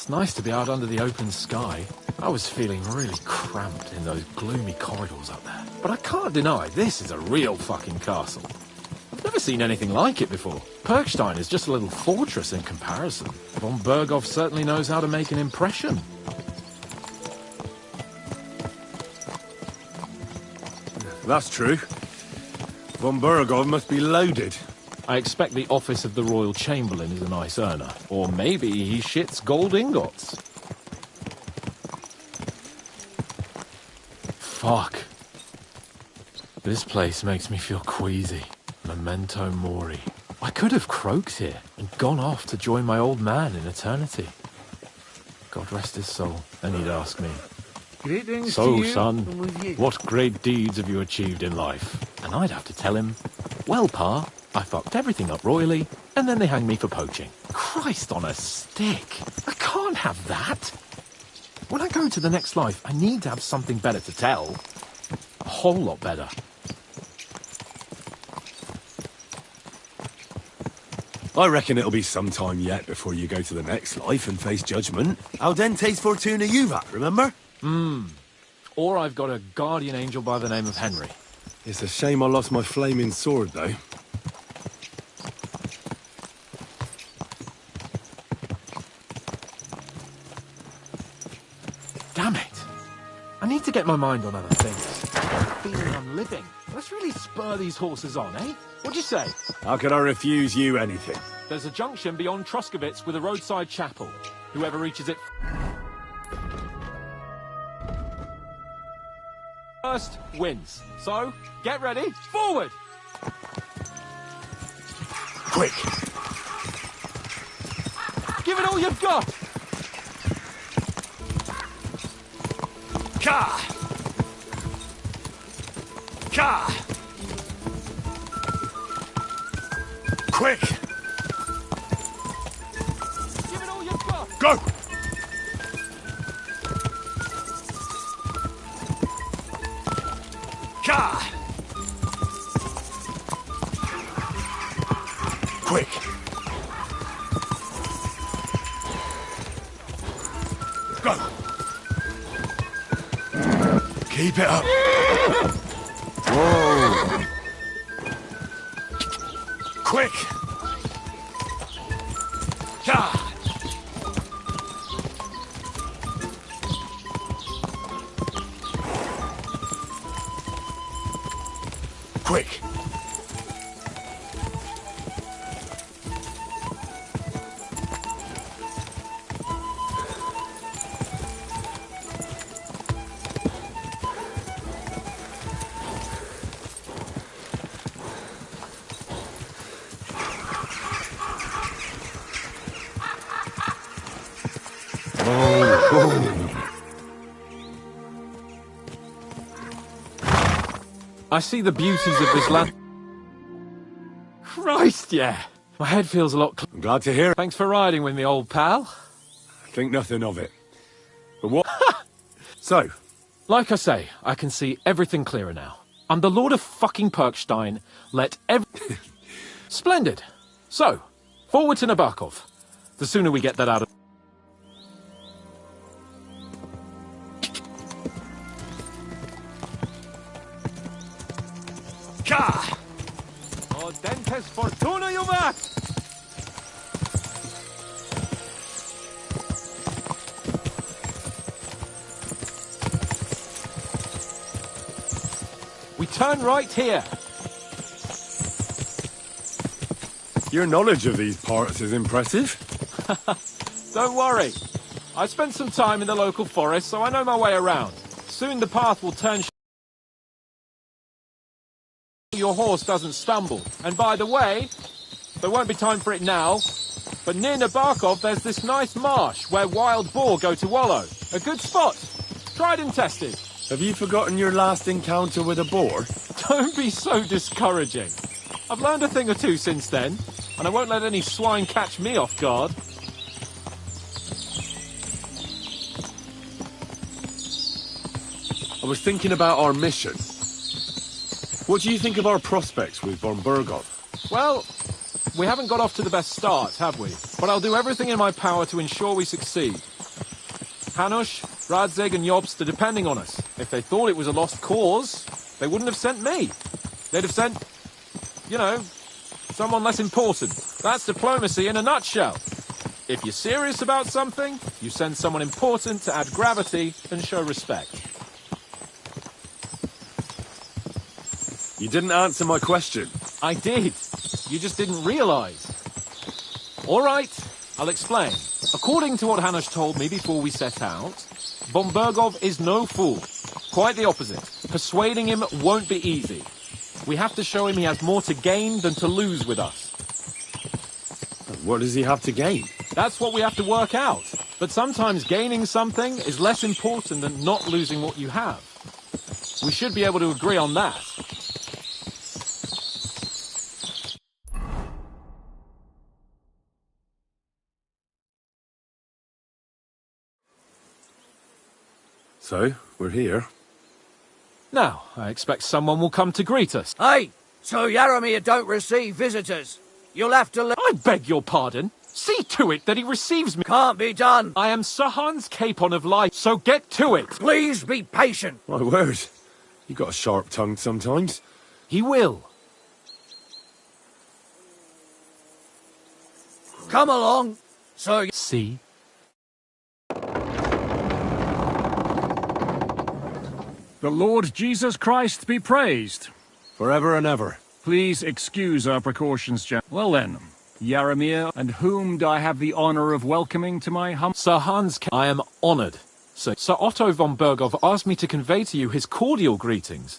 It's nice to be out under the open sky. I was feeling really cramped in those gloomy corridors up there. But I can't deny, this is a real fucking castle. I've never seen anything like it before. Perkstein is just a little fortress in comparison. Von Berghoff certainly knows how to make an impression. That's true. Von Berghoff must be loaded. I expect the office of the Royal Chamberlain is a nice earner. Or maybe he shits gold ingots. Fuck. This place makes me feel queasy. Memento mori. I could have croaked here and gone off to join my old man in eternity. God rest his soul. And he'd ask me, Greetings "So, to you. son, what great deeds have you achieved in life?" And I'd have to tell him, "Well, Pa, I fucked everything up royally, and then they hanged me for poaching." Christ on a stick! I can't have that! When I go to the next life, I need to have something better to tell. A whole lot better. I reckon it'll be some time yet before you go to the next life and face judgment. Al dente's fortuna juvat, remember? Or I've got a guardian angel by the name of Henry. It's a shame I lost my flaming sword, though. Damn it! I need to get my mind on other things. I'm feeling I'm living. Let's really spur these horses on, eh? What'd you say? How could I refuse you anything? There's a junction beyond Troskowitz with a roadside chapel. Whoever reaches it first wins. So, get ready, forward! Quick! Give it all you've got! Ka! Ka! Quick! Give it all you've got! Go! Ka! Quick! Go! Keep it up! Whoa! Quick! Ka! Quick! I see the beauties of this land. Christ, yeah! My head feels a lot I'm glad to hear it. Thanks for riding with me, old pal. Think nothing of it. But what? So, Like I say, I can see everything clearer now. I'm the Lord of fucking Perkstein. Let Splendid. So, forward to Nabokov. The sooner we get that out of... Ka! O dentes fortuna juvat! We turn right here. Your knowledge of these parts is impressive. Don't worry. I spent some time in the local forest, so I know my way around. Soon the path will turn... Your horse doesn't stumble. And by the way, there won't be time for it now, but near Nabokov there's this nice marsh where wild boar go to wallow. A good spot. Tried and tested. Have you forgotten your last encounter with a boar? Don't be so discouraging. I've learned a thing or two since then, and I won't let any swine catch me off guard. I was thinking about our mission. What do you think of our prospects with von Berghoff? Well, We haven't got off to the best start, have we? But I'll do everything in my power to ensure we succeed. Hanush, Radzig and Jobst are depending on us. If they thought it was a lost cause, they wouldn't have sent me. They'd have sent, you know, someone less important. That's diplomacy in a nutshell. If you're serious about something, you send someone important to add gravity and show respect. You didn't answer my question. I did. You just didn't realise. All right, I'll explain. According to what Hanush told me before we set out, von Bergov is no fool. Quite the opposite. Persuading him won't be easy. We have to show him he has more to gain than to lose with us. What does he have to gain? That's what we have to work out. But sometimes gaining something is less important than not losing what you have. We should be able to agree on that. So, we're here. Now, I expect someone will come to greet us. Hey, so Yaramir don't receive visitors. You'll have to I beg your pardon. See to it that he receives me. Can't be done. I am Sahan's capon of life, so get to it. Please be patient. My word. You got a sharp tongue sometimes. He will. Come along. So See? The Lord Jesus Christ be praised. Forever and ever. Please excuse our precautions, Jack. Well then, Yaramir, and whom do I have the honor of welcoming to my Sahan's I am honoured. Sir Otto von Bergov asked me to convey to you his cordial greetings,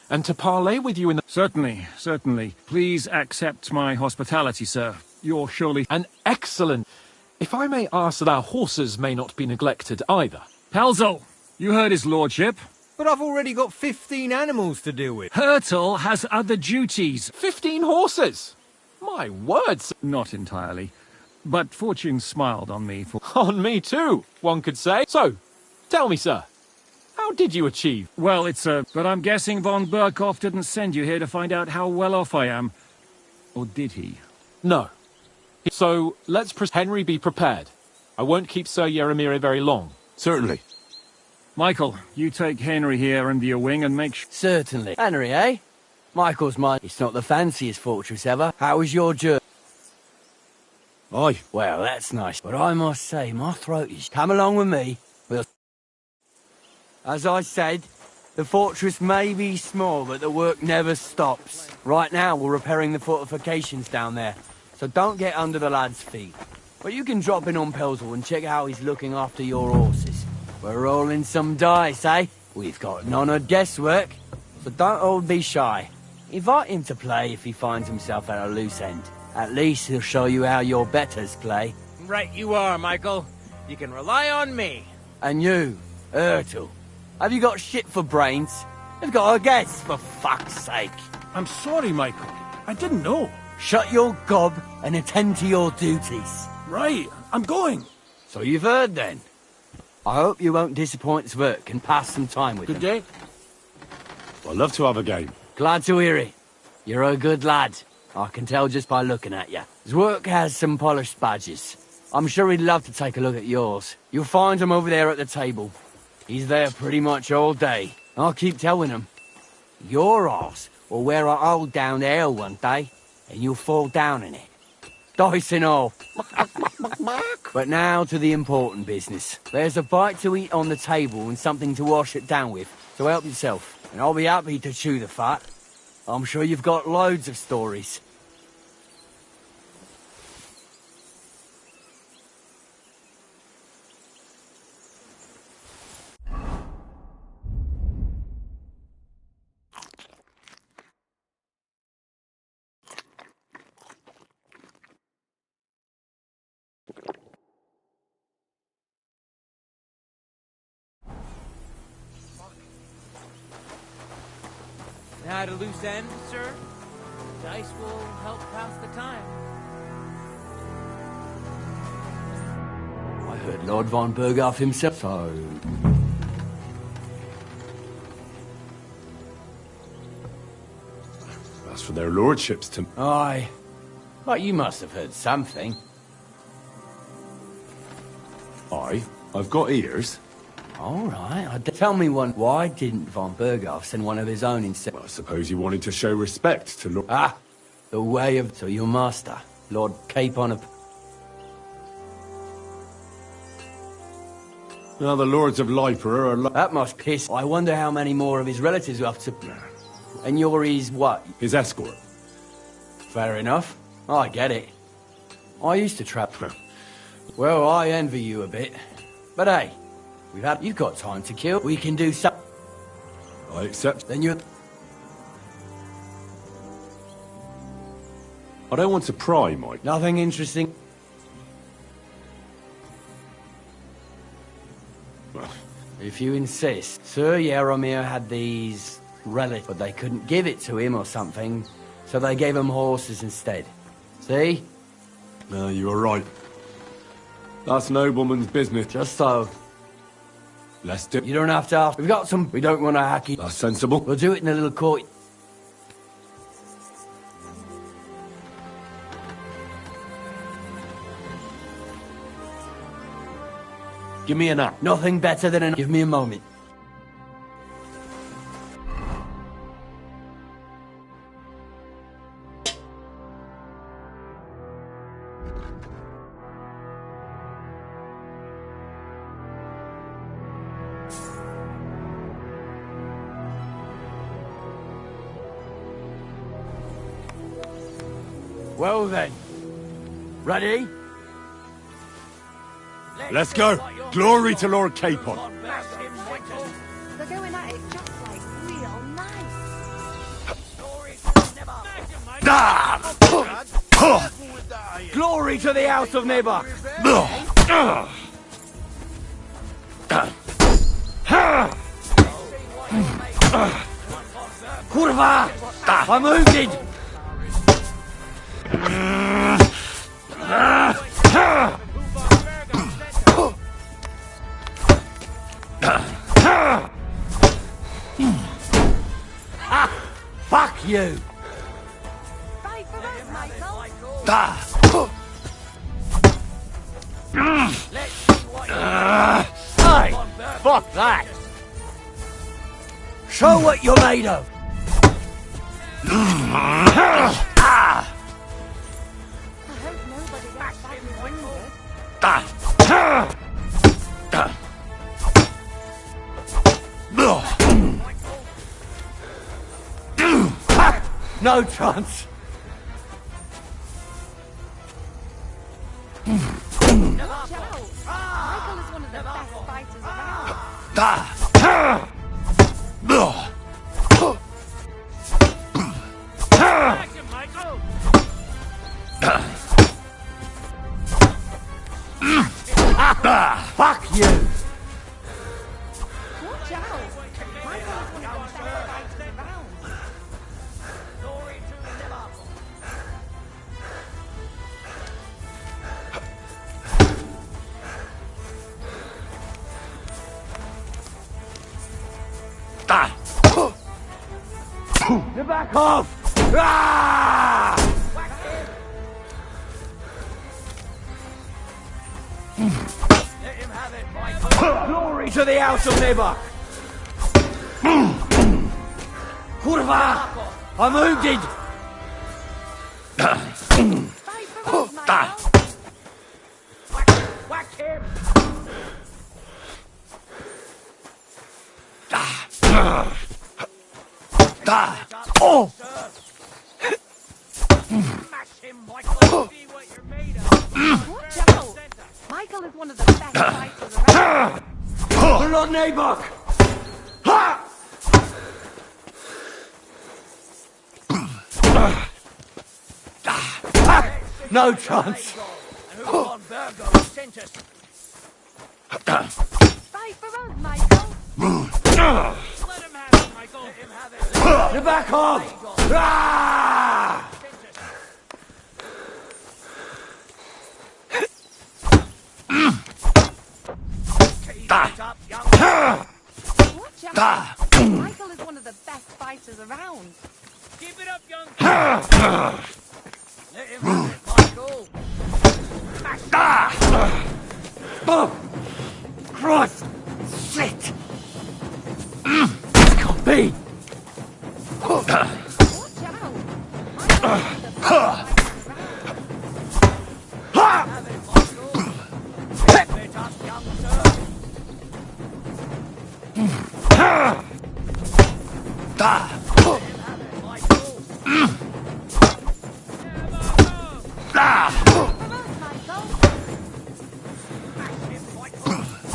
and to parley with you in the... Certainly, certainly. Please accept my hospitality, sir. You're surely... An excellent... If I may ask that our horses may not be neglected either. Palzel, you heard his lordship. But I've already got 15 animals to deal with. Hurtle has other duties. 15 horses! My words! Not entirely. But fortune smiled on me for... On me too, one could say. So, tell me, sir, how did you achieve? Well, but I'm guessing von Berkhoff didn't send you here to find out how well off I am. Or did he? No. So, Henry, be prepared. I won't keep Sir Yaramir very long. Certainly. Michael, you take Henry here under your wing and make sure... Certainly. Henry, eh? Michael's mine. It's not the fanciest fortress ever. How was your journey? Aye. Well, that's nice. But I must say, my throat is... Come along with me. As I said, the fortress may be small, but the work never stops. Right now, we're repairing the fortifications down there, so don't get under the lad's feet. But you can drop in on Pelzel and check how he's looking after your horses. We're rolling some dice, eh? We've got none of guesswork, so don't all be shy. Invite him to play if he finds himself at a loose end. At least he'll show you how your betters play. Right you are, Michael. You can rely on me. And you, Ertl, have you got shit for brains? You've got a guess, for fuck's sake. I'm sorry, Michael. I didn't know. Shut your gob and attend to your duties. Right, I'm going. So you've heard then. I hope you won't disappoint Zwerk and pass some time with Good him. day. I'd love to have a game. Glad to hear it. You're a good lad. I can tell just by looking at you. Zwerk has some polished badges. I'm sure he'd love to take a look at yours. You'll find him over there at the table. He's there pretty much all day. I'll keep telling him. Your arse will wear a hole down the hill one day, and you'll fall down in it. Dice and all. But now to the important business. There's a bite to eat on the table and something to wash it down with, so help yourself. And I'll be happy to chew the fat. I'm sure you've got loads of stories. At a loose end, sir? Dice will help pass the time. I heard Lord von Berghoff himself, so... That's for their lordships to... Aye. Well, you must have heard something. I've got ears. All right. Tell me one. Why didn't von Berghoff send one of his own instead? Well, I suppose he wanted to show respect to Lord... Ah, the way of... So your master, Lord Kd2. Now the lords of Liper are... That must piss. I wonder how many more of his relatives are up to... And you're his what? His escort. Fair enough. I get it. I used to trap... Well, I envy you a bit. But hey, you've got time to kill. We can do something. I accept. Then you're... I don't want to pry, Mike. Nothing interesting. If you insist. Sir Yaromir had these relics, but they couldn't give it to him or something, so they gave him horses instead. See? No, you are right. That's nobleman's business. Just so. Let's do... You don't have to ask. We've got some... We don't want to hack it. That's sensible. We'll do it in a little court. Give me an app. Nothing better than an... Give me a moment. Well then. Ready? Let's go. Glory to Lord Capon. They're going at it just like real nice. Glory to the House of Nebuch! Kurwa! I'm wounded! Fuck you! Fight for us, Michael. Hey! Fuck that! Show what you're made of! I hope nobody gets badly wounded. No chance! Watch out! Michael is one of the best fighters around. Fuck you! Watch out! Michael is one of the best fighters around. Get back off! Ah! Glory to the House of Nebuch! Kurwa! I'm wounded! Fight for us, Michael. Whack him! Oh! Watch out! Michael is one of the best fighters around. Lord Nebuch! Ha! No chance! Fight for us, Michael. Get back off! Ah! Watch out! Michael is one of the best fighters around. Keep it up, young. Let him have it. Oh! Christ! Shit! Can't be! Watch out.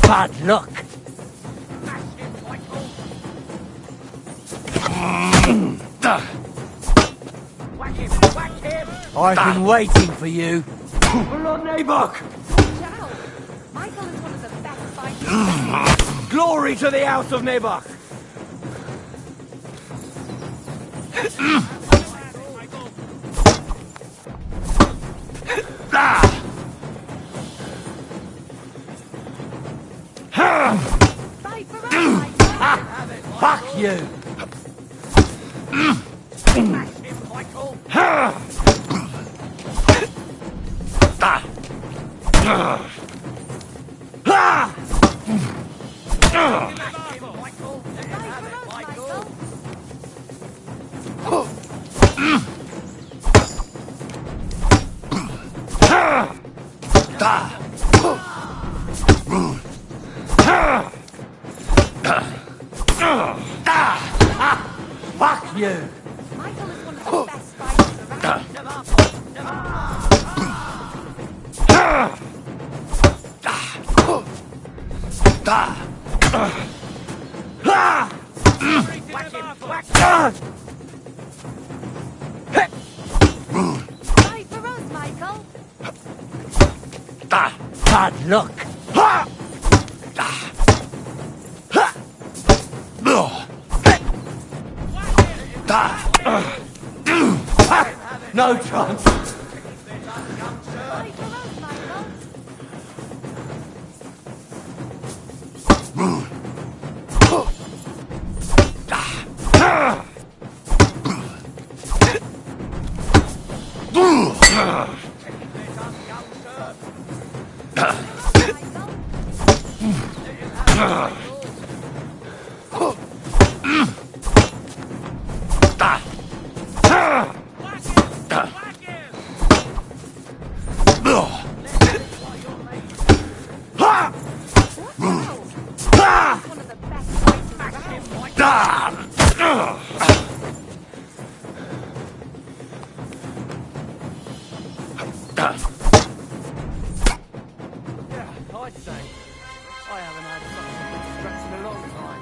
Bad luck! I've been waiting for you. Lord Nabok! Watch out. Michael is one of the best fighters. Glory to the house of Nabok! Fight for us, Michael. Fuck you! Fuck you! Michael is one of the best fighters around. Fight for us, Michael. Bad luck! No chance! Fight for us, Michael. One of the best fighters around. I'd say I haven't had such a stretch in a long time.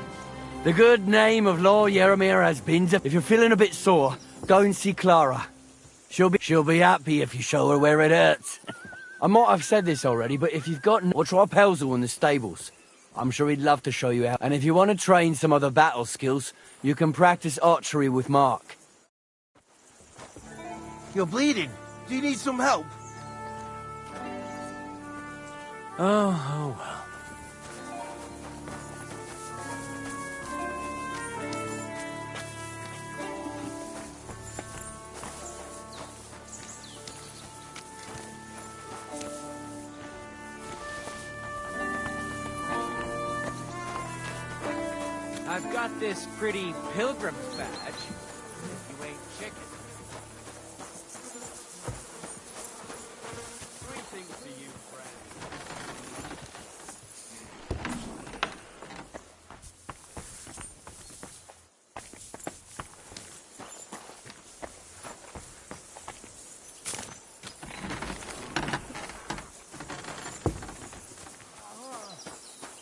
The good name of Lord Yaramir has been to... If you're feeling a bit sore, go and see Clara. She'll be happy if you show her where it hurts. I might have said this already, but if you've got... Or try Pelzel in the stables. I'm sure he'd love to show you how. And if you want to train some other battle skills, you can practice archery with Mark. You're bleeding. Do you need some help? Oh well. I've got this pretty pilgrim's badge. If you ain't chicken. Greetings to you, friend.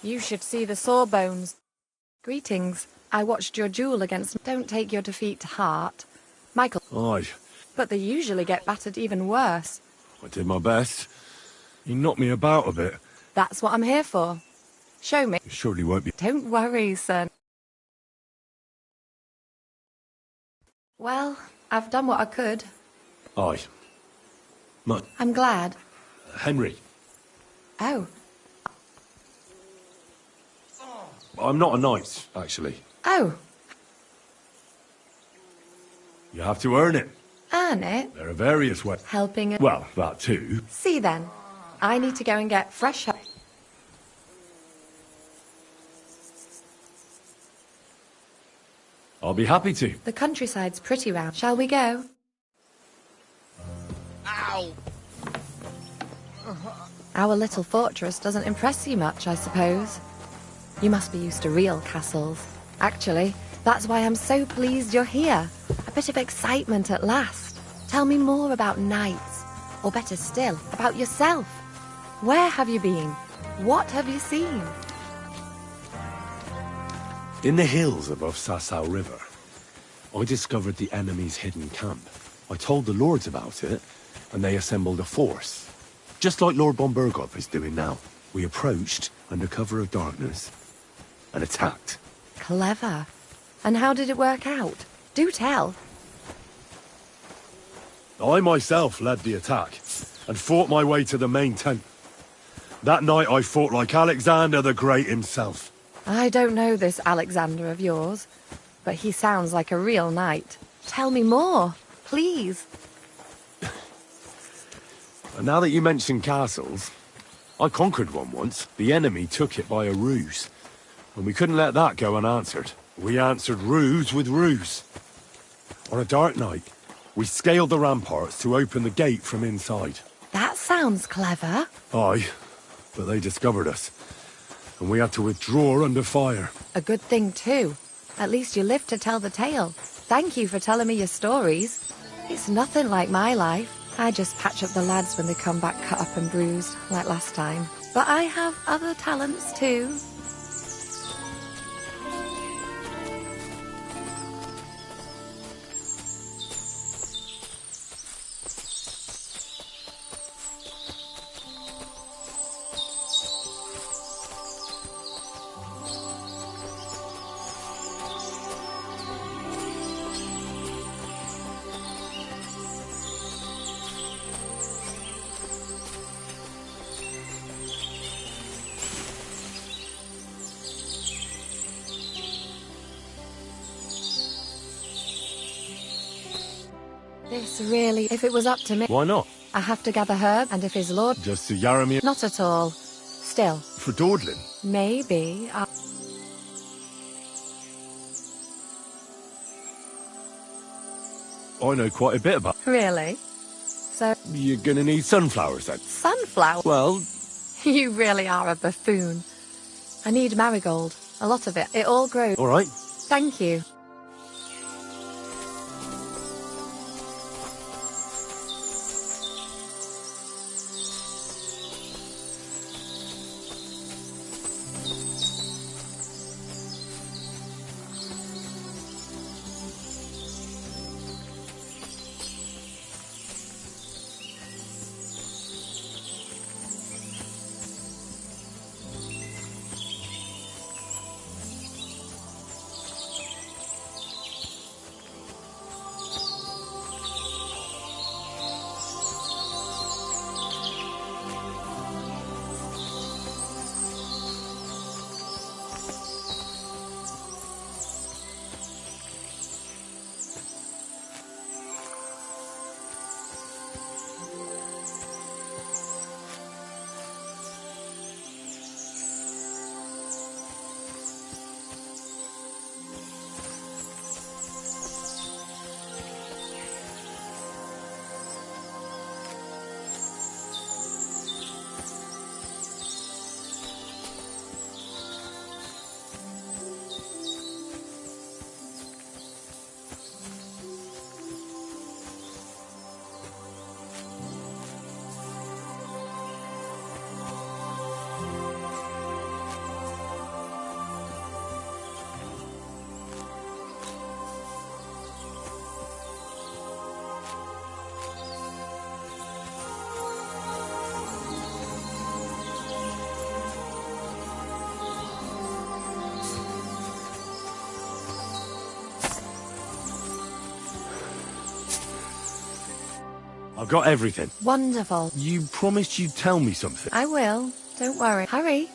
You should see the sawbones. Greetings. I watched your duel against... Don't take your defeat to heart. Michael... Aye, But they usually get battered even worse. I did my best. He knocked me about a bit. That's what I'm here for. Show me. It surely won't be... Don't worry, son. Well, I've done what I could. Aye. I'm glad. Henry, Oh. I'm not a knight, actually. Oh. You have to earn it. Earn it? There are various ways. Helping it. Well, that too. See then. I need to go and get fresh... I'll be happy to. The countryside's pretty round. Shall we go? Ow! Our little fortress doesn't impress you much, I suppose. You must be used to real castles. Actually, that's why I'm so pleased you're here. A bit of excitement at last. Tell me more about knights, or better still, about yourself. Where have you been? What have you seen? In the hills above Sasau River, I discovered the enemy's hidden camp. I told the lords about it, and they assembled a force. Just like Lord von Berghoff is doing now. We approached under cover of darkness and attacked. Clever. And how did it work out? Do tell. I myself led the attack and fought my way to the main tent. That night I fought like Alexander the Great himself. I don't know this Alexander of yours, but he sounds like a real knight. Tell me more, please. And now that you mention castles, I conquered one once. The enemy took it by a ruse, and we couldn't let that go unanswered. We answered ruse with ruse. On a dark night, we scaled the ramparts to open the gate from inside. That sounds clever. Aye, but they discovered us, and we had to withdraw under fire. A good thing, too. At least you lived to tell the tale. Thank you for telling me your stories. It's nothing like my life. I just patch up the lads when they come back cut up and bruised, like last time. But I have other talents, too. This really, if it was up to me, Why not? I have to gather herb, and if his lord... Just to Yaramir Not at all. Still, for dawdling. maybe I know quite a bit about... Really? So, You're gonna need sunflowers then? sunflower? Well, You really are a buffoon. I need marigold. A lot of it. It all grows. all right. Thank you. I've got everything. Wonderful. You promised you'd tell me something. I will. Don't worry. Hurry.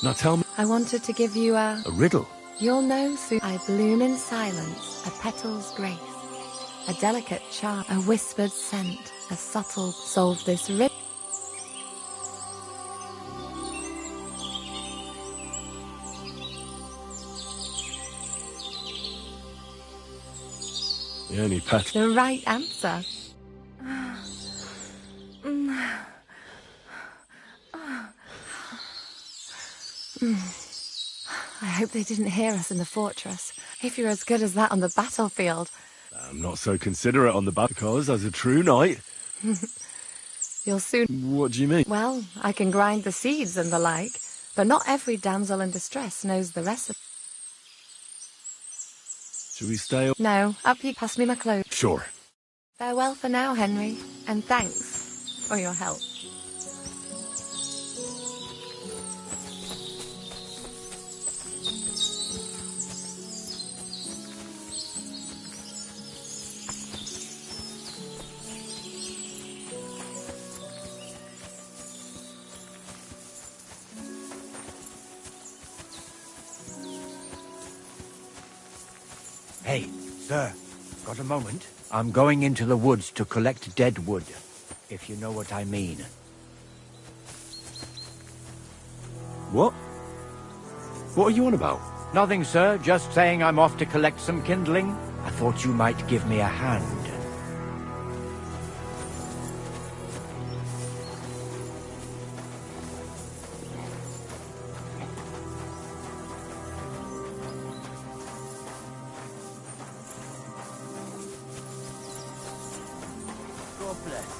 Now tell me I wanted to give you a... a riddle. You'll know soon. I bloom in silence, a petal's grace, a delicate charm, a whispered scent, a subtle solve this riddle. The only pet. The right answer. I hope they didn't hear us in the fortress. If you're as good as that on the battlefield, I'm not so considerate on the back because, as a true knight. you'll soon... What do you mean? Well, I can grind the seeds and the like, but not every damsel in distress knows the recipe. Should we stay? No, up you pass me my clothes. Sure. Farewell for now, Henry, and thanks for your help. Hey, sir, got a moment? I'm going into the woods to collect dead wood, if you know what I mean. What? What are you on about? Nothing, sir, just saying I'm off to collect some kindling. I thought you might give me a hand. God bless.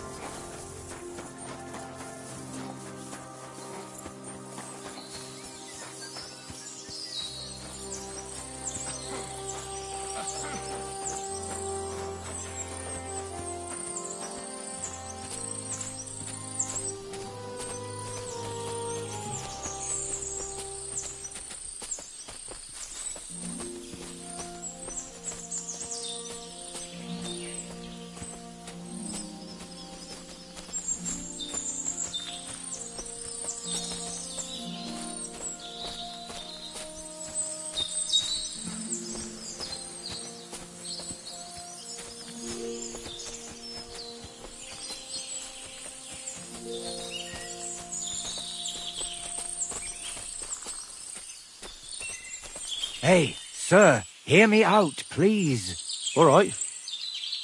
Hey, sir, hear me out, please. All right.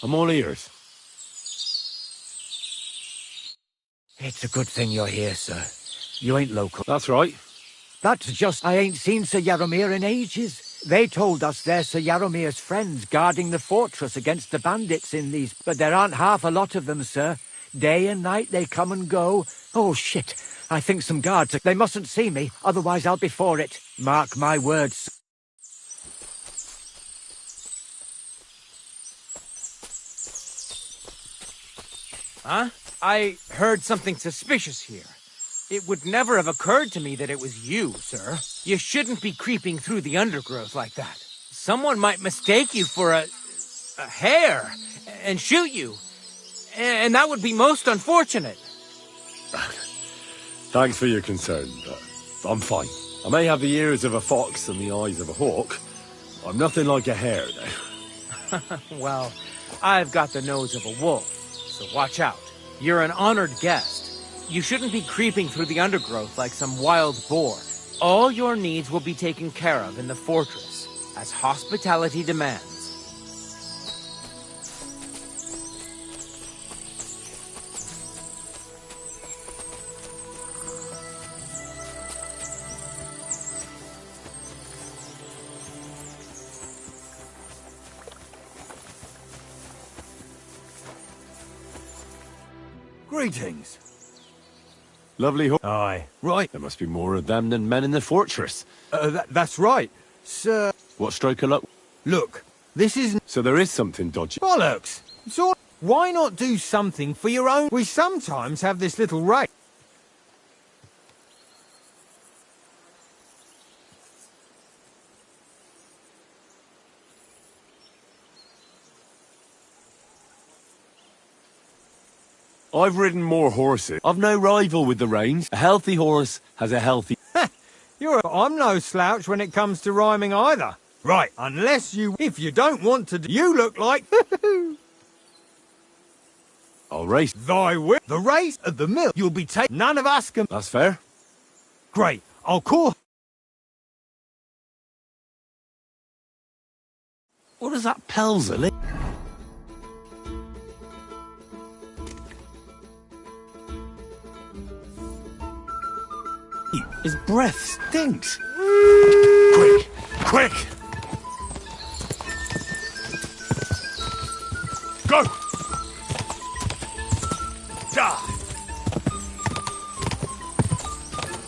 I'm all ears. It's a good thing you're here, sir. You ain't local. That's right. That's just I ain't seen Sir Yaromir in ages. They told us they're Sir Yaromir's friends guarding the fortress against the bandits in these, but there aren't half a lot of them, sir. Day and night they come and go. Oh, shit. I think some guards... They mustn't see me, otherwise I'll be for it. Mark my words. Huh? I heard something suspicious here. It would never have occurred to me that it was you, sir. You shouldn't be creeping through the undergrowth like that. Someone might mistake you for a hare and shoot you. And that would be most unfortunate. Thanks for your concern, but I'm fine. I may have the ears of a fox and the eyes of a hawk. I'm nothing like a hare, though. Well, I've got the nose of a wolf, so watch out. You're an honored guest. You shouldn't be creeping through the undergrowth like some wild boar. All your needs will be taken care of in the fortress, as hospitality demands. Greetings. Lovely hawk. Aye. Right. There must be more of them than men in the fortress. That's right. Sir... What stroke of luck? Look, this is... So there is something dodgy. Bollocks! So, why not do something for your own? We sometimes have this little race. I've ridden more horses. I've no rival with the reins. A healthy horse has a healthy... I'm no slouch when it comes to rhyming either. Right, if you don't want to you look like... I'll race. The race at the mill. You'll be taking... None of us can... That's fair. Great, I'll call... What is that Pelzer? His breath stinks. Quick! Quick! Go! Da!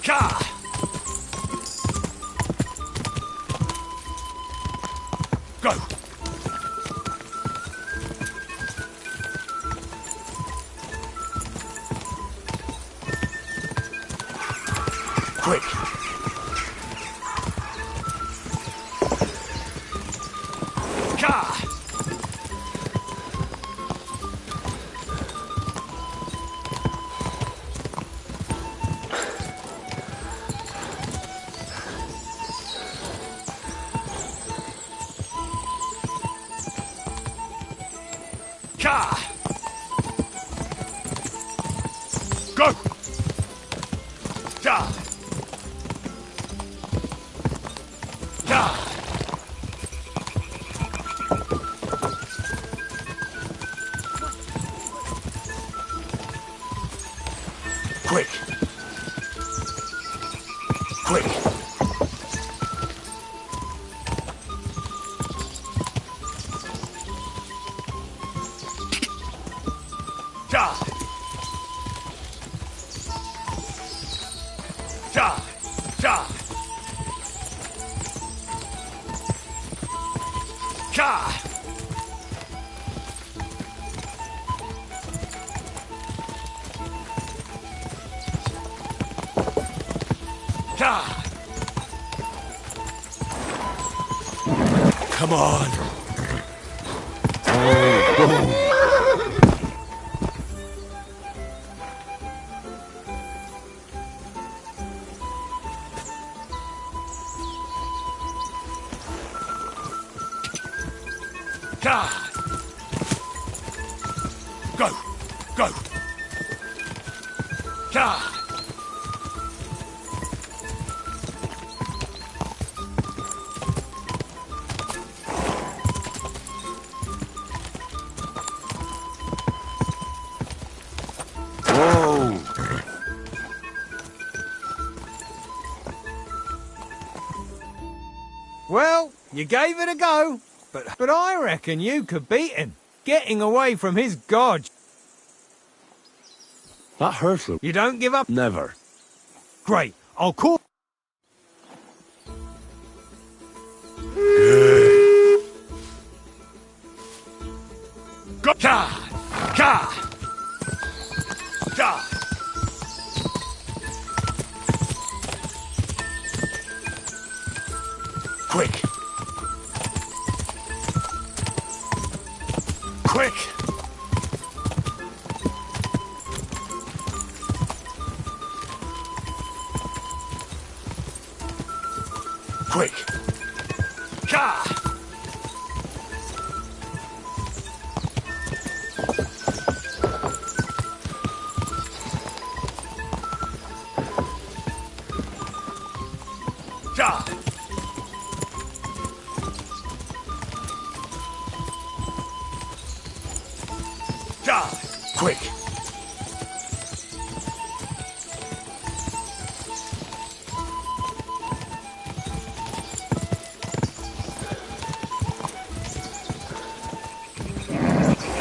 Ka! Go! Quick! Ka! Ka! Go! Da! Da! Quick! Quick! Da! Da! Da! Ka! Da! Come on! Ka! Go! Go! Ka! Whoa! Well, you gave it a go, but I reckon you could beat him, getting away from his god. That hurts, Luke. You don't give up? Never. Great, I'll call... Go! Ka! Ka! Da! Quick! Quick! Quick! Ka! Da! Da! Quick!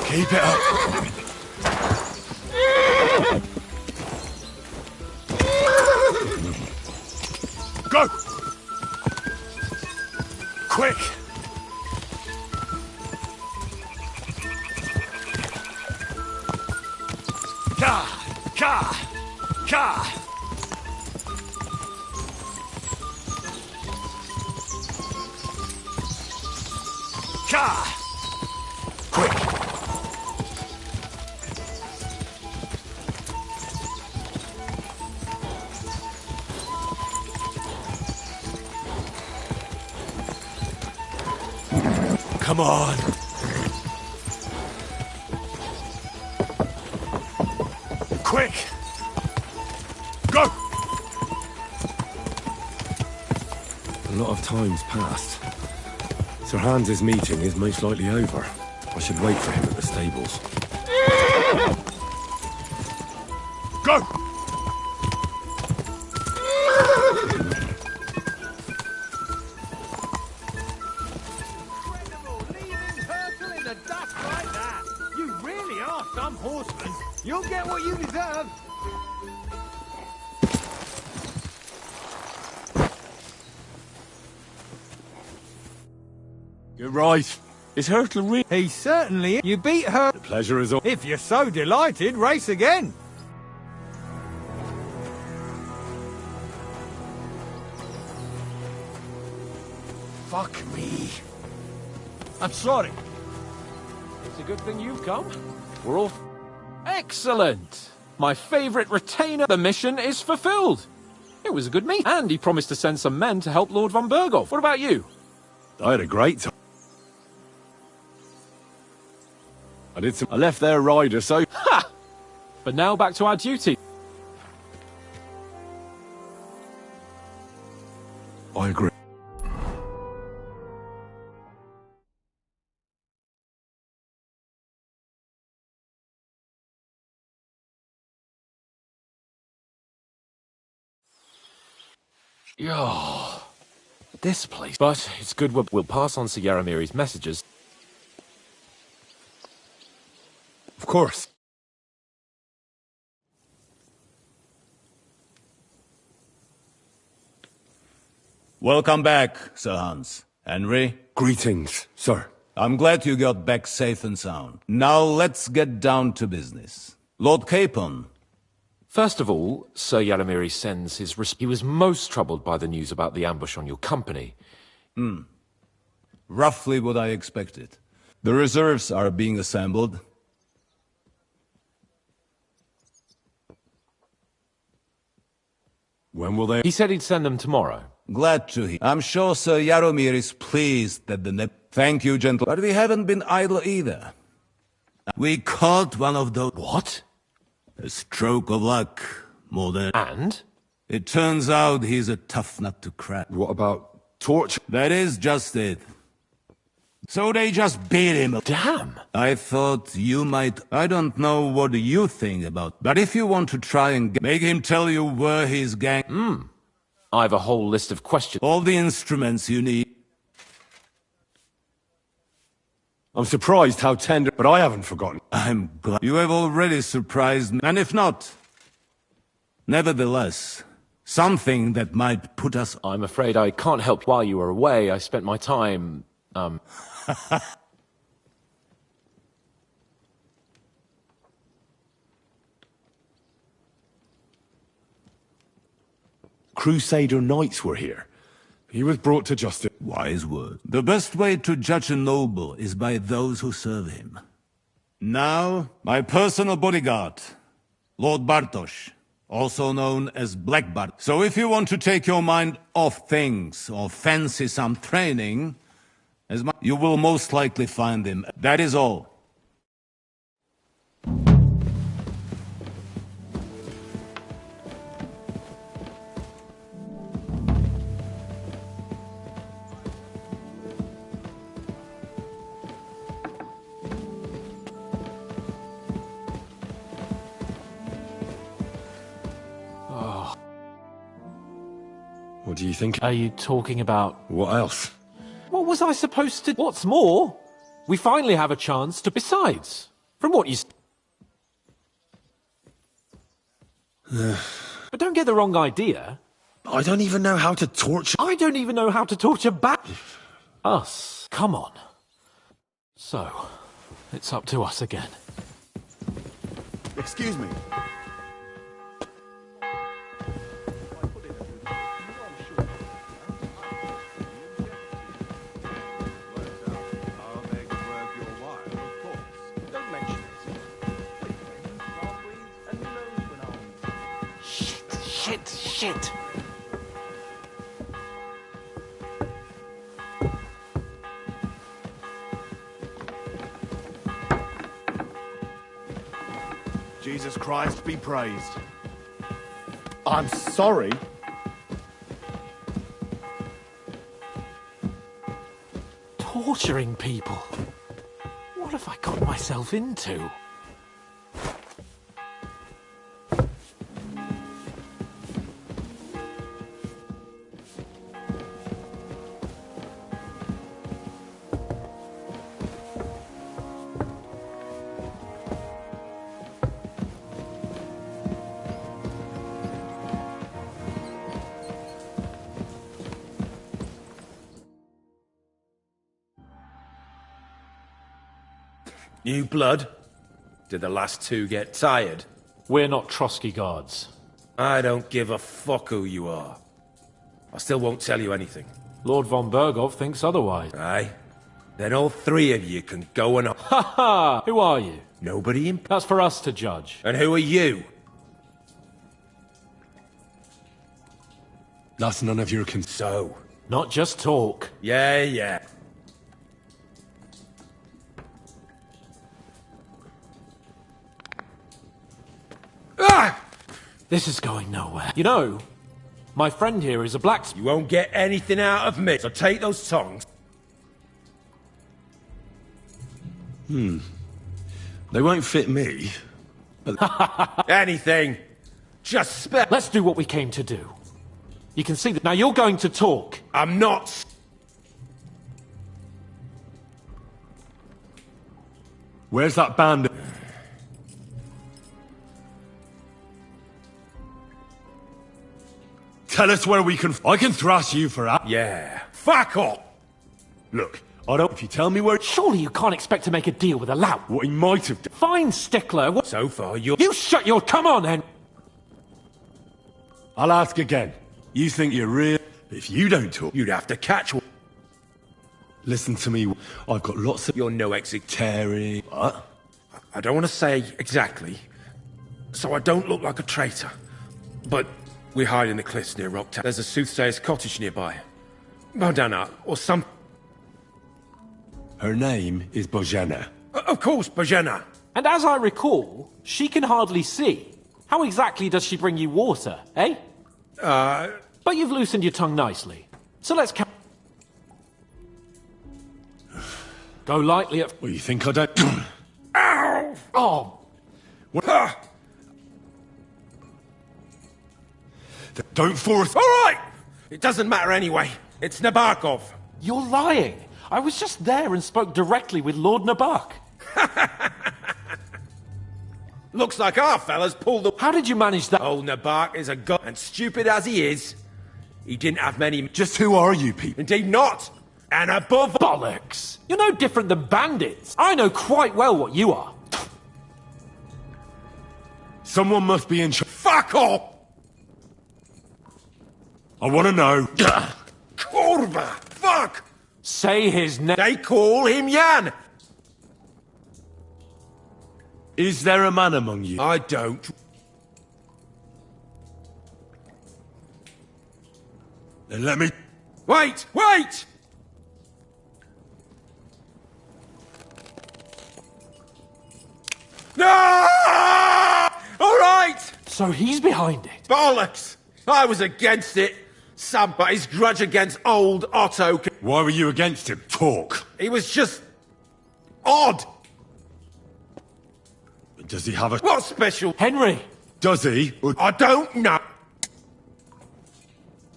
Keep it up! Go! Quick! Ka! Ka! Ka! Ka! Quick! Come on. Quick! Go! A lot of time's passed. Sir Hans's meeting is most likely over. I should wait for him at the stables. Go! Incredible, leaving Hercule in the dust like that. You really are some horseman. You'll get what you deserve. You're right. Is Hurtle real? He certainly is. You beat her. The pleasure is all. If you're so delighted, race again. Fuck me. I'm sorry. It's a good thing you've come. We're all... Excellent! My favourite retainer. The mission is fulfilled. It was a good meet. And he promised to send some men to help Lord von Berghoff. What about you? I had a great time. I left their rider, so... Ha! But now back to our duty. I agree. Yeah. This place. But it's good we'll pass on Sir Yaramiri's messages. Of course. Welcome back, Sir Hans. Henry, Greetings, sir. I'm glad you got back safe and sound. Now let's get down to business. Lord Capon. First of all, Sir Yaramiri sends his... He was most troubled by the news about the ambush on your company. Roughly what I expected. The reserves are being assembled. When will they... He said he'd send them tomorrow. Glad to hear. I'm sure Sir Yaromir is pleased that the Thank you, gentle. But we haven't been idle either. We caught one of those... What? A stroke of luck, more than... And? It turns out he's a tough nut to crack. What about torture? That is just it. So they just beat him. Damn! I thought you might... I don't know what you think about... But if you want to try and make him tell you where he's gang... I have a whole list of questions. All the instruments you need. I'm surprised how tender, but I haven't forgotten. I'm glad you have already surprised me. And if not, nevertheless, something that might put us... I'm afraid I can't help. While you were away, I spent my time, Crusader knights were here. He was brought to justice. Wise word. The best way to judge a noble is by those who serve him. Now, my personal bodyguard, Lord Bartosz, also known as Black Bart. So if you want to take your mind off things or fancy some training, you will most likely find him. That is all. What do you think? are you talking about... What else? What was I supposed to... What's more, we finally have a chance to... Besides, from what you... But don't get the wrong idea. I don't even know how to torture... I don't even know how to torture back... Us. Come on. So, it's up to us again. Excuse me. Shit. Jesus Christ be praised. I'm sorry. Torturing people. What have I got myself into? New blood? Did the last two get tired? We're not Trotsky guards. I don't give a fuck who you are. I still won't tell you anything. Lord von Bergov thinks otherwise. Aye? Then all three of you can go and... Ha ha! Who are you? Nobody in... That's for us to judge. And who are you? That's none of your concern. So? Not just talk. Yeah. Ah! This is going nowhere. You know, my friend here is a blacksmith. You won't get anything out of me, so take those tongs. They won't fit me. Anything. Just spell. Let's do what we came to do. You can see that now you're going to talk. I'm not... Where's that bandit? Tell us where we can... I can thrash you for that. Yeah. Fuck off! Look, I don't... If you tell me where... Surely you can't expect to make a deal with a lout. What he might have done... Fine, Stickler. What? So far, you're... You shut your... Come on, then. I'll ask again. You think you're real? If you don't talk... You'd have to catch one. Listen to me. I've got lots of... You're no exec... Terry... What? I don't want to say exactly, so I don't look like a traitor. But we hide in the cliffs near Rocktown. There's a soothsayer's cottage nearby. Bodana, or some... Her name is Bojana. Of course, Bojana. And as I recall, she can hardly see. How exactly does she bring you water, eh? But you've loosened your tongue nicely. So let's go lightly at... Well, you think I don't... Ow! Oh! What? Don't force... All right! It doesn't matter anyway. It's Nabokov. You're lying. I was just there and spoke directly with Lord Nabok. Looks like our fella's pulled the... How did you manage that? Old Nabok is a god, and stupid as he is, he didn't have many... Just who are you people? Indeed not! And above... Bollocks! You're no different than bandits. I know quite well what you are. Someone must be in charge. Fuck off! I want to know. Kurva! Fuck! Say his name. They call him Jan! Is there a man among you? I don't. Then let me... Wait! Wait! No! All right! So he's behind it. Bollocks! I was against it. But his grudge against old Otto... Why were you against him? Talk. He was just... odd. Does he have a... What special... Henry! Does he? I don't know.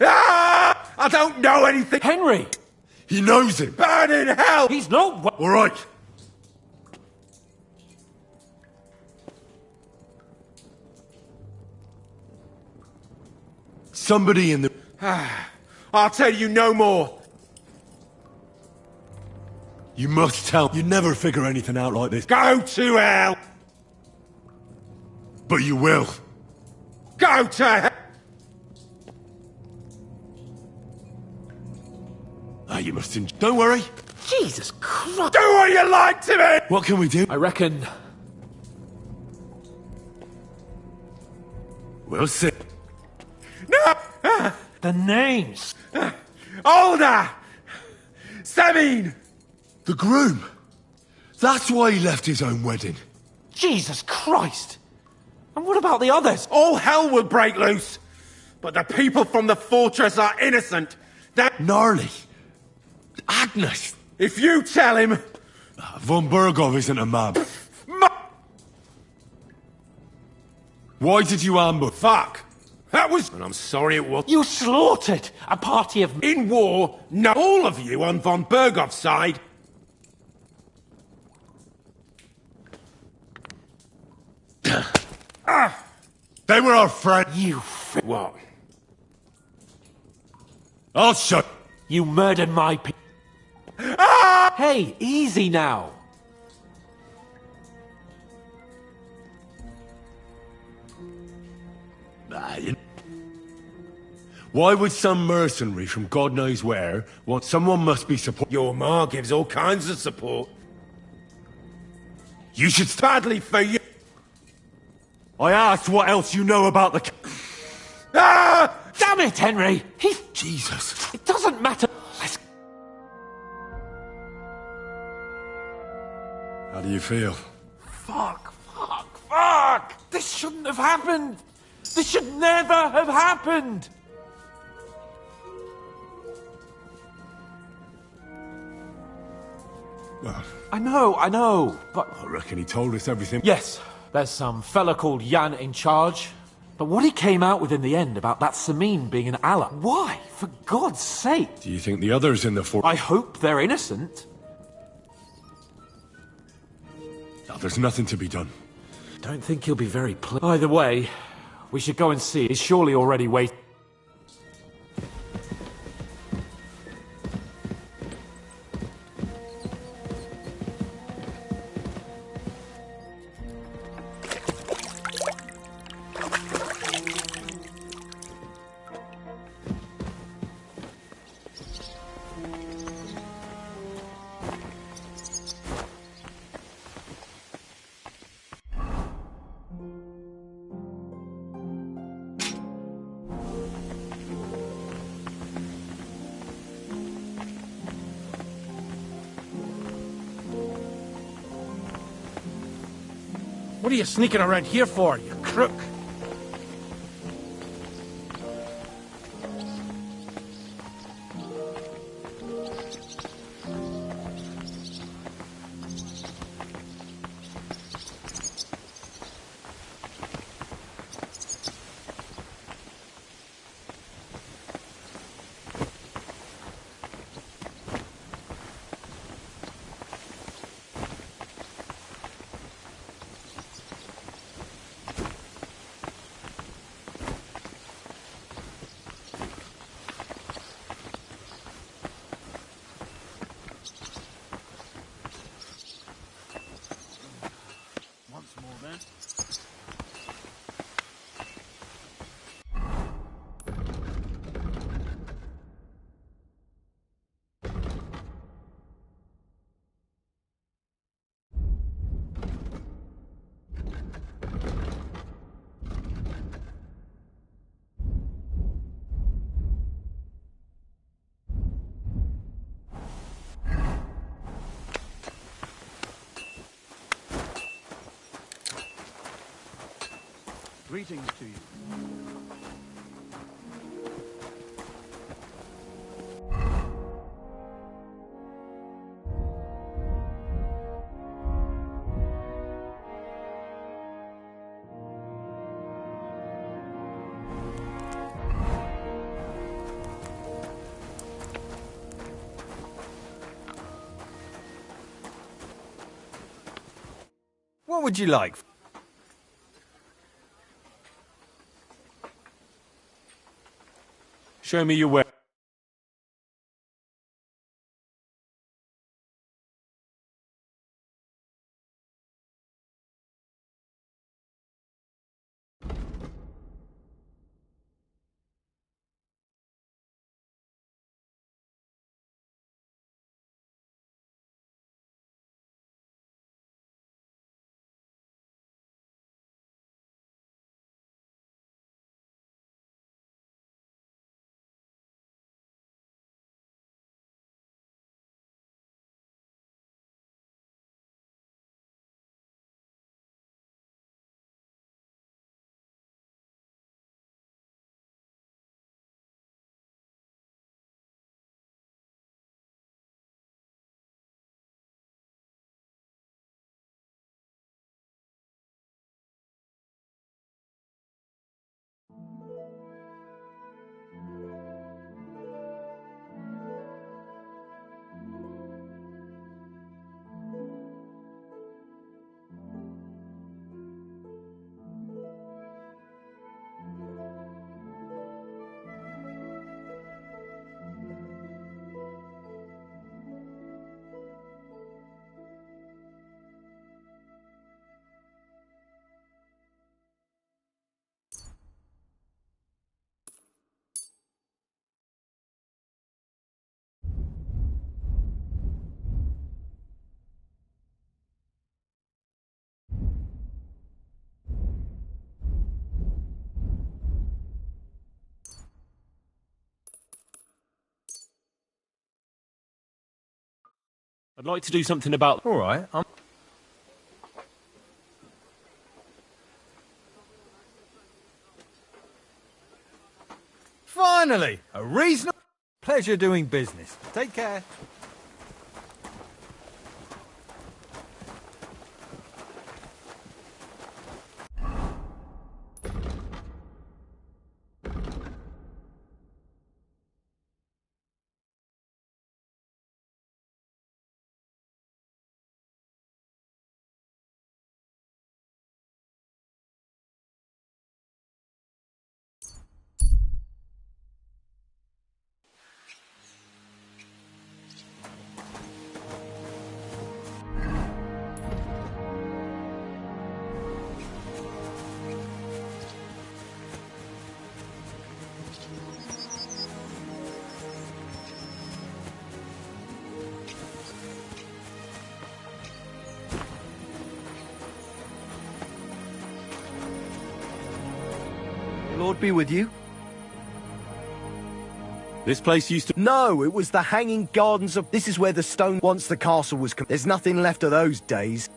Ah! I don't know anything. Henry! He knows him. Burn in hell! He's not... All right. Somebody in the... I'll tell you no more. You must tell... You never figure anything out like this. Go to hell! But you will. Go to hell! You must... Don't worry. Jesus Christ! Do what you like to me! What can we do? I reckon... We'll see. No! The names! Older! Sabine! The groom. That's why he left his own wedding. Jesus Christ! And what about the others? All hell will break loose! But the people from the fortress are innocent! Gnarly! Agnes! If you tell him... Von Burgov isn't a man. Why did you ambush? Fuck! That was... And I'm sorry it was... You slaughtered a party of... In war, no, all of you on von Burgov's side... They were our friends. You What? I'll shut. You murdered my Hey, easy now. Why would some mercenary from God knows where want someone must be support? Your ma gives all kinds of support. You should Badly for you. I asked what else you know about the... Ah! Damn it, Henry! Jesus. It doesn't matter. How do you feel? Fuck! This shouldn't have happened! This should never have happened! I know, but... I reckon he told us everything. Yes, there's some fella called Jan in charge. But what he came out with in the end about that Samin being an ally... Why? For God's sake! Do you think the others in the fort... I hope they're innocent. No, there's nothing to be done. Don't think he'll be very pleased. Either way, we should go and see. He's surely already waiting. What are you sneaking around here for, you crook? Greetings to you. What would you like? Show me your way. I'd like to do something about... All right, Finally, a reasonable pleasure doing business. Take care. Lord be with you. This place used to... No, it was the Hanging Gardens of... This is where the stone once the castle was... There's nothing left of those days.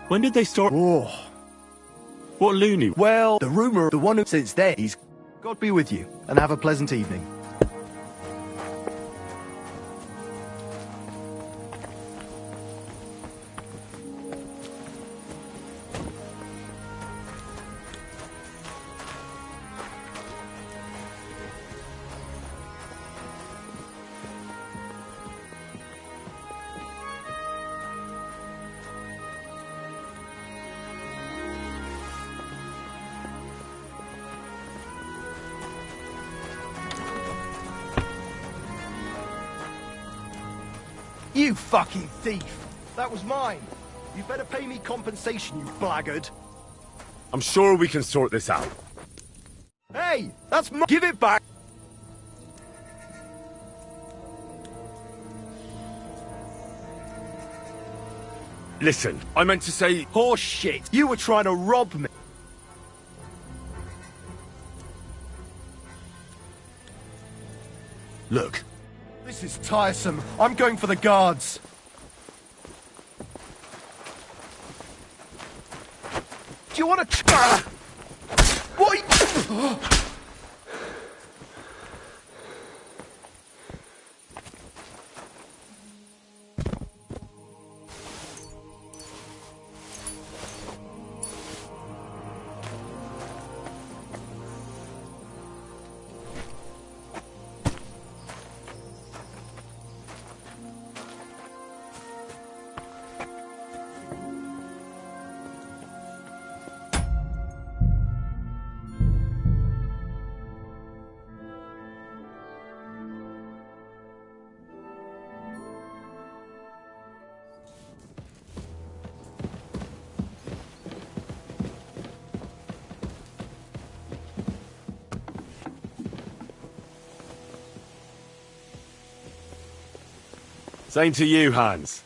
When did they start... Oh. What loony? Well, the rumour of the one who sits there, he's... God be with you, and have a pleasant evening. You fucking thief! That was mine! You better pay me compensation, you blackguard! I'm sure we can sort this out. Hey! That's my... Give it back! Listen, I meant to say... Horse shit! You were trying to rob me! Look. This is tiresome. I'm going for the guards. Do you want to... What? Same to you, Hans.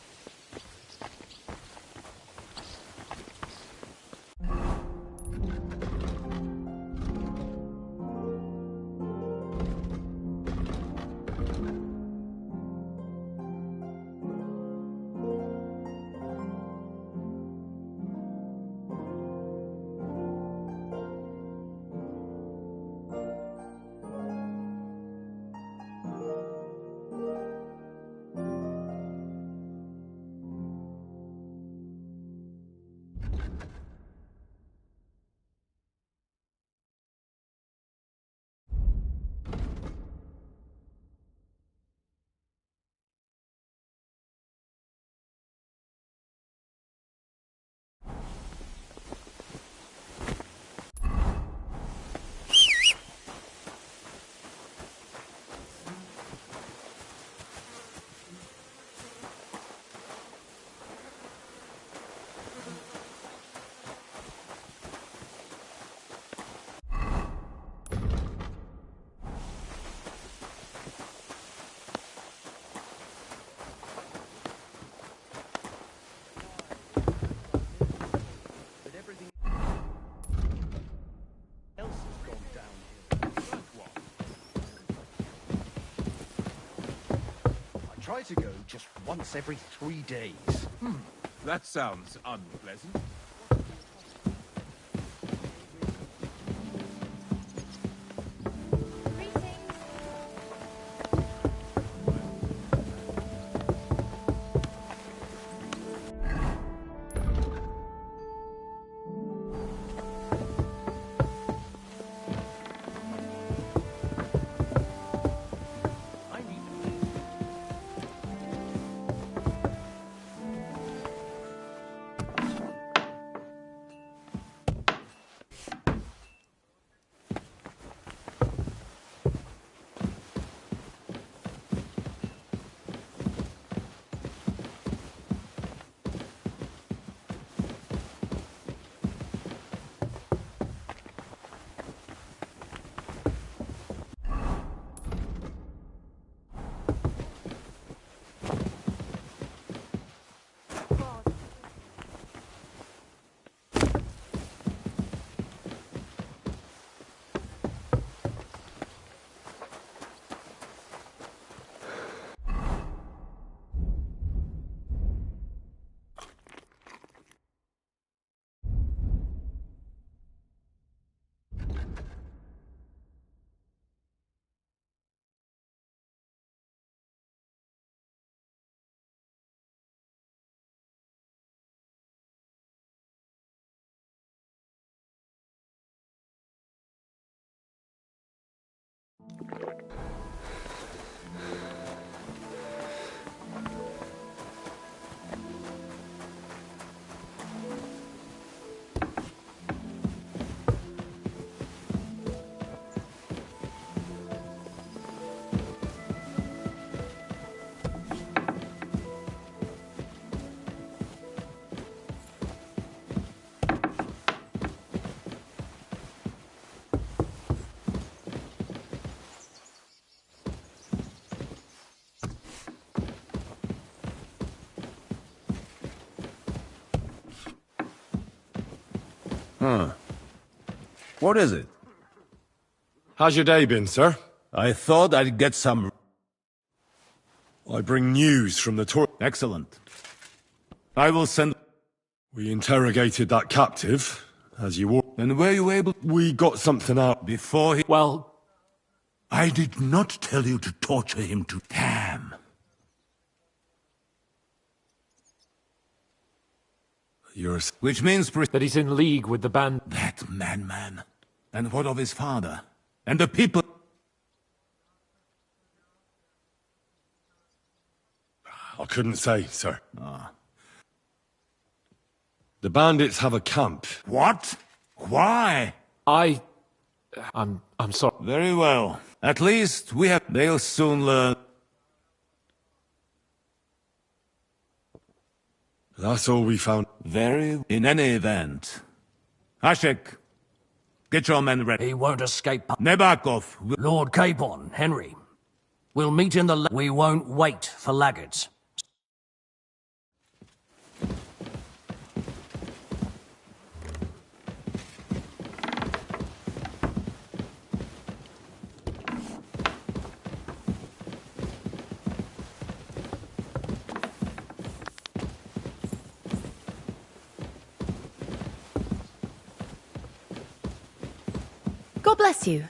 try to go just once every 3 days. That sounds unpleasant. Huh. What is it? How's your day been, sir? I thought I'd get some... I bring news from the tour. Excellent. I will send... We interrogated that captive, as you were. And were you able... We got something out. Before he... Well, I did not tell you to torture him to... Damn. You're... Which means... that he's in league with the band. That man. And what of his father? And the people... I couldn't say, sir. The bandits have a camp. What? Why? I'm sorry. Very well. At least we have... They'll soon learn... That's all we found. Very... In any event... Hashek, get your men ready. He won't escape. Nebakov... Lord Capon, Henry. We'll meet in the... We won't wait for laggards. God bless you.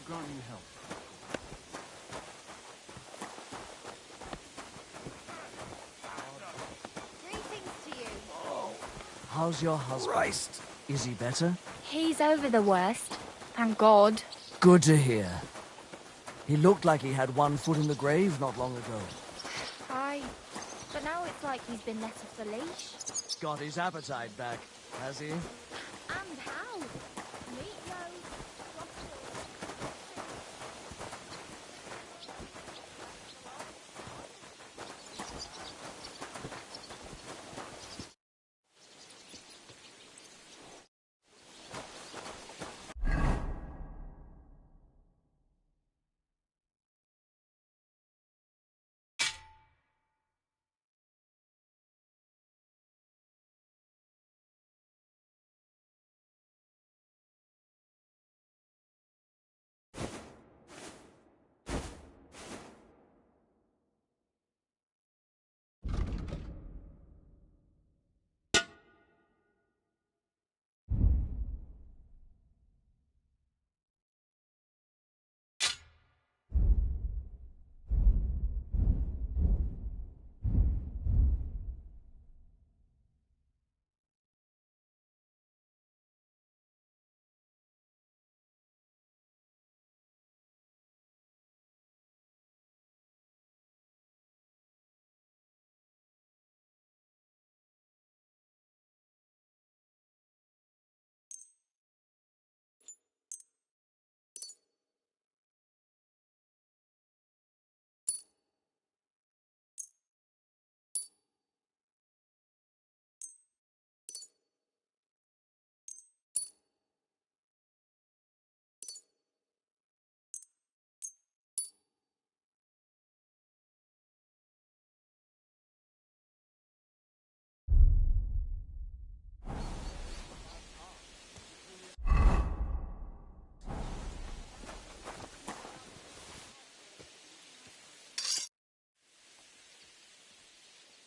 grant you help. Greetings to you. How's your husband? Christ. Is he better? He's over the worst. Thank God. Good to hear. He looked like he had one foot in the grave not long ago. Aye. But now it's like he's been let off the leash. Got his appetite back, has he? And how? Meatloaf.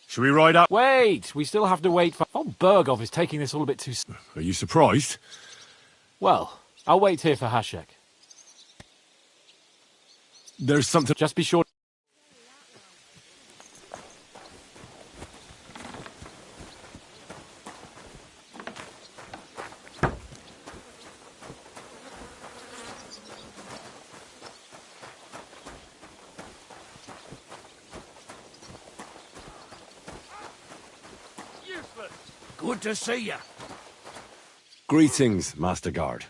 Should we ride up? Wait! We still have to wait for... Oh, Bergov is taking this all a bit too... Are you surprised? Well, I'll wait here for Hashek. There's something... Just be sure... Good to see you. Greetings, Master Guard.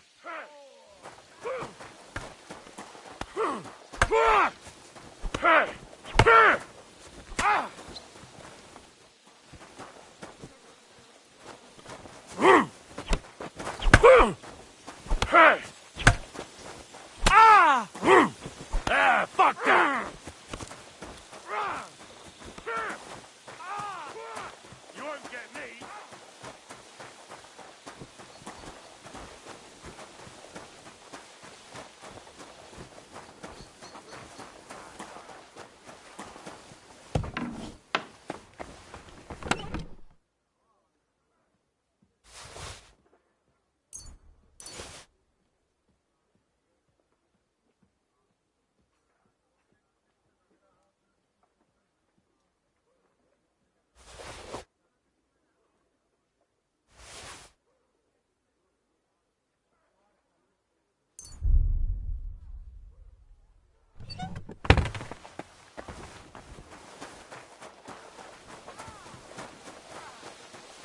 Fuck that! You won't get me!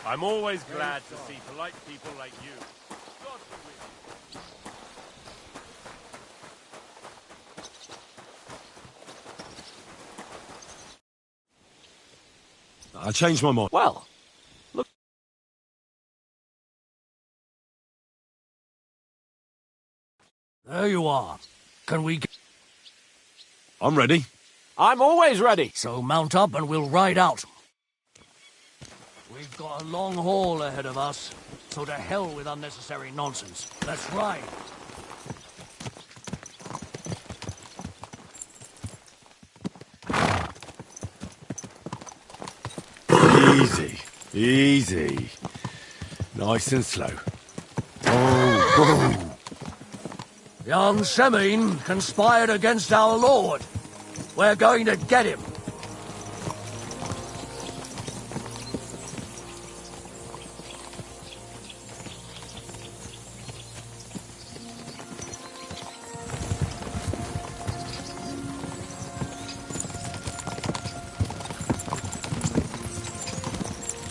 I'm always glad to see polite people like you. God be with you. I changed my mind. Well, look... There you are. Can we... I'm ready. I'm always ready! So mount up and we'll ride out. We've got a long haul ahead of us, so to hell with unnecessary nonsense. Let's ride. Easy, easy. Nice and slow. Oh, Young Semine conspired against our lord. We're going to get him.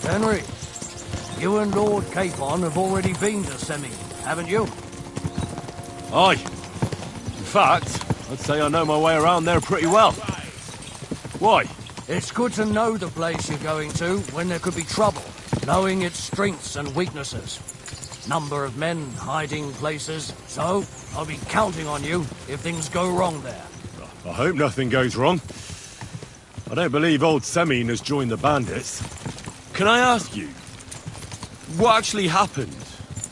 Henry, you and Lord Capon have already been to Semine, haven't you? Aye. In fact, I'd say I know my way around there pretty well. Why? It's good to know the place you're going to when there could be trouble, knowing its strengths and weaknesses. Number of men, hiding places, so I'll be counting on you if things go wrong there. I hope nothing goes wrong. I don't believe old Semine has joined the bandits. Can I ask you, what actually happened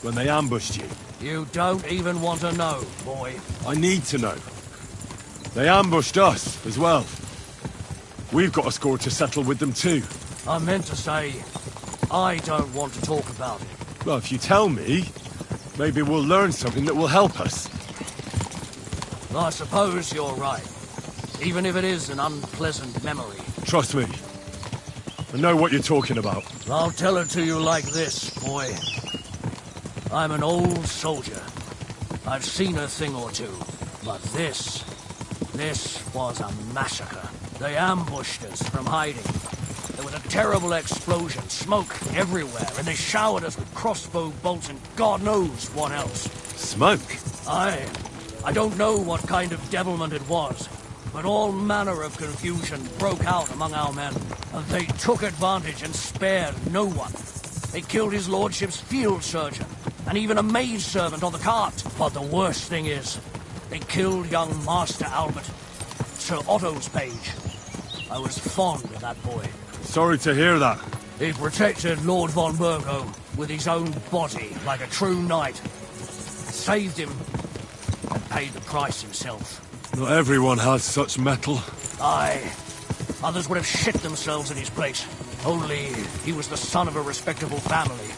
when they ambushed you? You don't even want to know, boy. I need to know. They ambushed us as well. We've got a score to settle with them too. I meant to say, I don't want to talk about it. Well, if you tell me, maybe we'll learn something that will help us. I suppose you're right. Even if it is an unpleasant memory. Trust me. I know what you're talking about. I'll tell it to you like this, boy. I'm an old soldier. I've seen a thing or two. But this was a massacre. They ambushed us from hiding. There was a terrible explosion, smoke everywhere, and they showered us with crossbow bolts and God knows what else. Smoke? I don't know what kind of devilment it was, but all manner of confusion broke out among our men, and they took advantage and spared no one. They killed his lordship's field surgeon, and even a maidservant on the cart. But the worst thing is, they killed young Master Albert, Sir Otto's page. I was fond of that boy. Sorry to hear that. He protected Lord von Burgo with his own body like a true knight. Saved him and paid the price himself. Not everyone has such metal. Aye. Others would have shit themselves in his place. Only he was the son of a respectable family.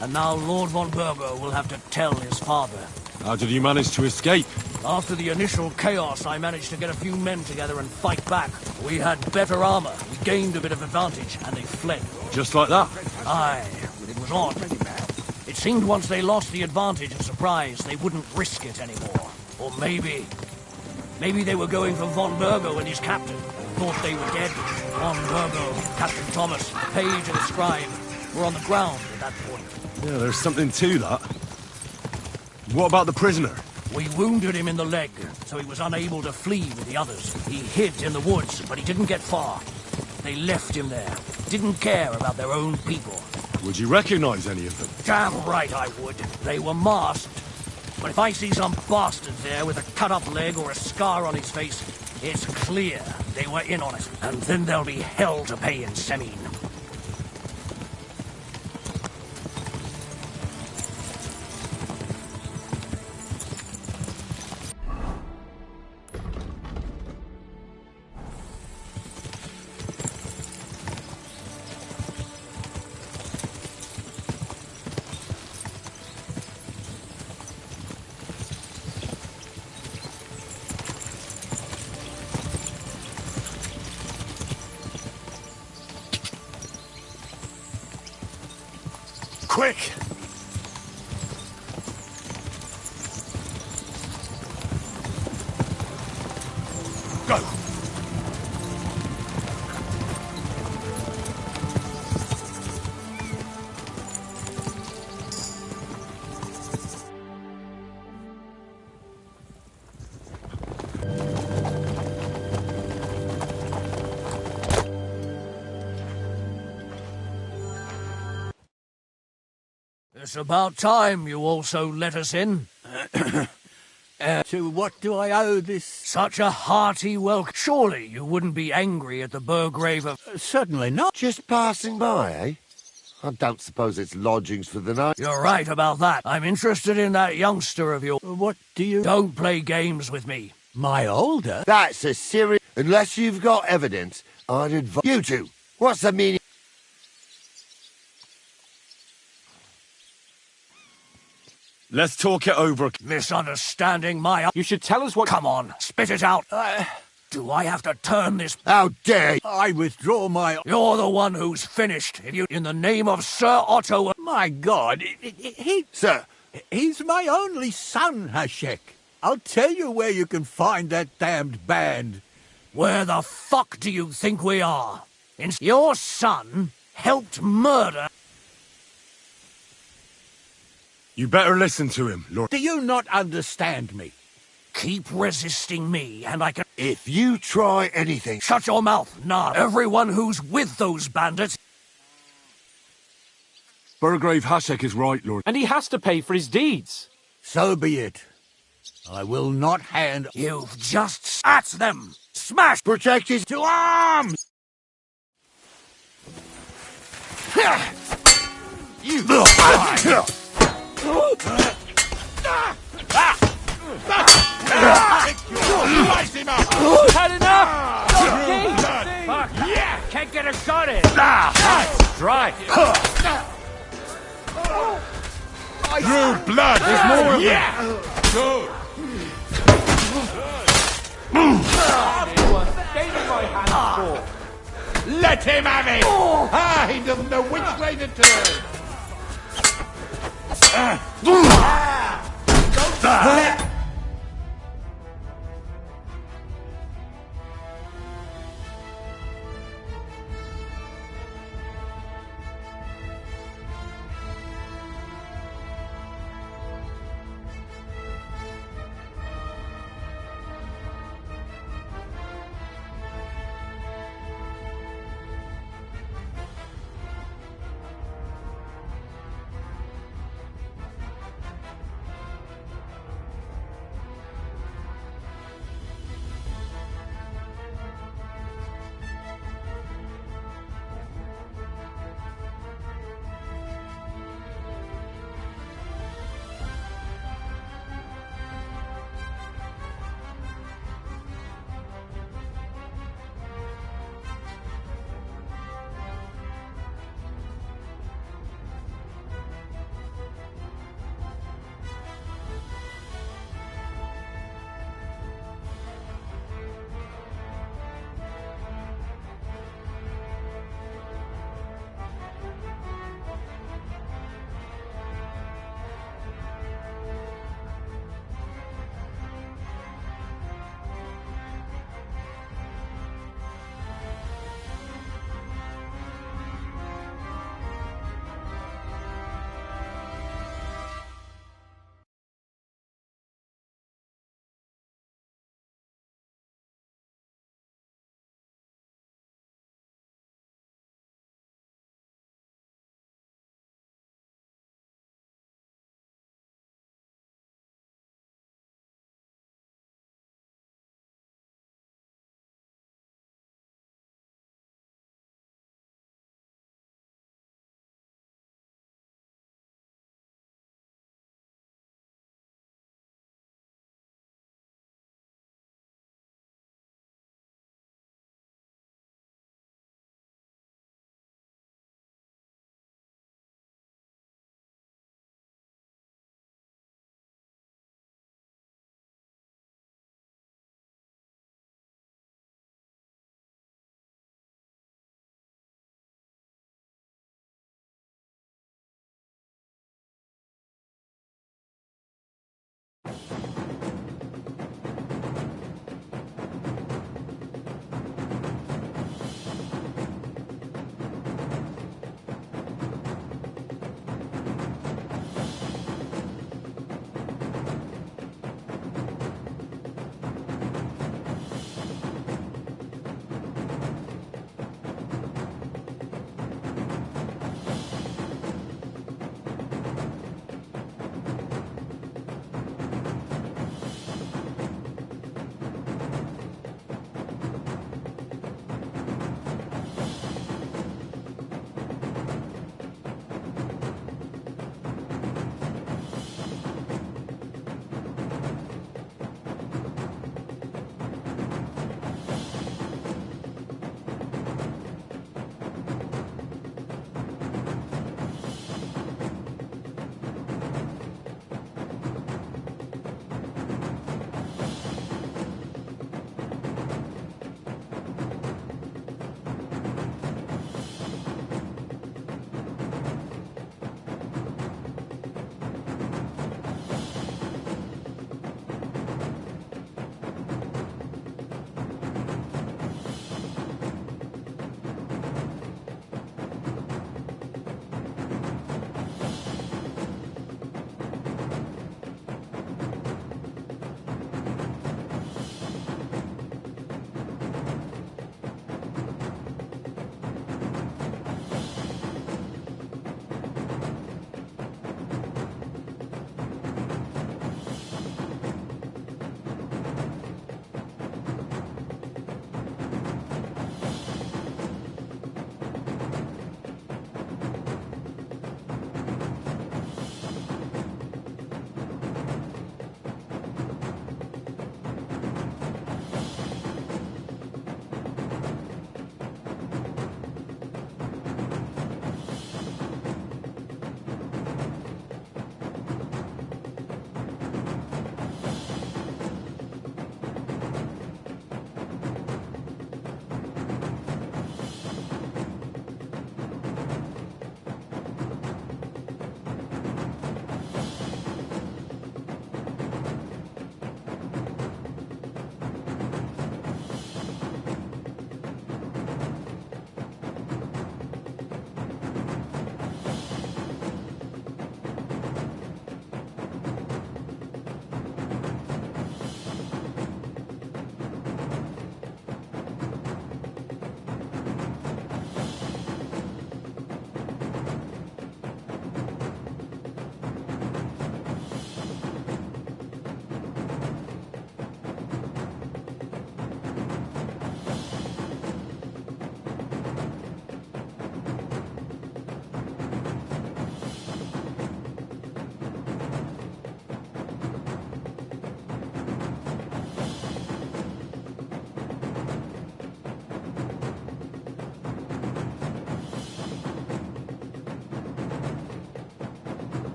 And now Lord von Burgo will have to tell his father. How did you manage to escape? After the initial chaos, I managed to get a few men together and fight back. We had better armor, we gained a bit of advantage, and they fled. Just like that? Aye, but it was odd. It seemed once they lost the advantage of surprise, they wouldn't risk it anymore. Or maybe they were going for von Burgo and his captain. Thought they were dead. Von Burgo, Captain Thomas, Page and the Scribe were on the ground at that point. Yeah, there's something to that. What about the prisoner? We wounded him in the leg, so he was unable to flee with the others. He hid in the woods, but he didn't get far. They left him there. Didn't care about their own people. Would you recognize any of them? Damn right I would. They were masked. But if I see some bastard there with a cut-up leg or a scar on his face, it's clear they were in on it. And then there'll be hell to pay in Semine. Quick! Go! It's about time you also let us in. To what do I owe this? Such a hearty welcome. Surely you wouldn't be angry at the Burgrave of... Certainly not. Just passing by, eh? I don't suppose it's lodgings for the night. You're right about that. I'm interested in that youngster of yours. What do you... Don't play games with me. My older? That's a serious... Unless you've got evidence, I'd advise... You two, what's the meaning? Let's talk it over. Misunderstanding my... You should tell us what... Come on, spit it out. Do I have to turn this... How dare you? I withdraw my... You're the one who's finished. If you... In the name of Sir Otto... My God, Sir. He's my only son, Hashek. I'll tell you where you can find that damned band. Where the fuck do you think we are? Your son helped murder... You better listen to him, Lord. Do you not understand me? Keep resisting me, and I can... If you try anything... Shut your mouth, nah. Everyone who's with those bandits... Burgrave Hashek is right, Lord. And he has to pay for his deeds. So be it. I will not hand... You've just... At them! Smash! Protect his... To arms! You... Had enough! Fuck! Yeah! Can't get a shot in! Dry! Drew blood! There's more of them! Good. Let him have it! He doesn't know which way to turn!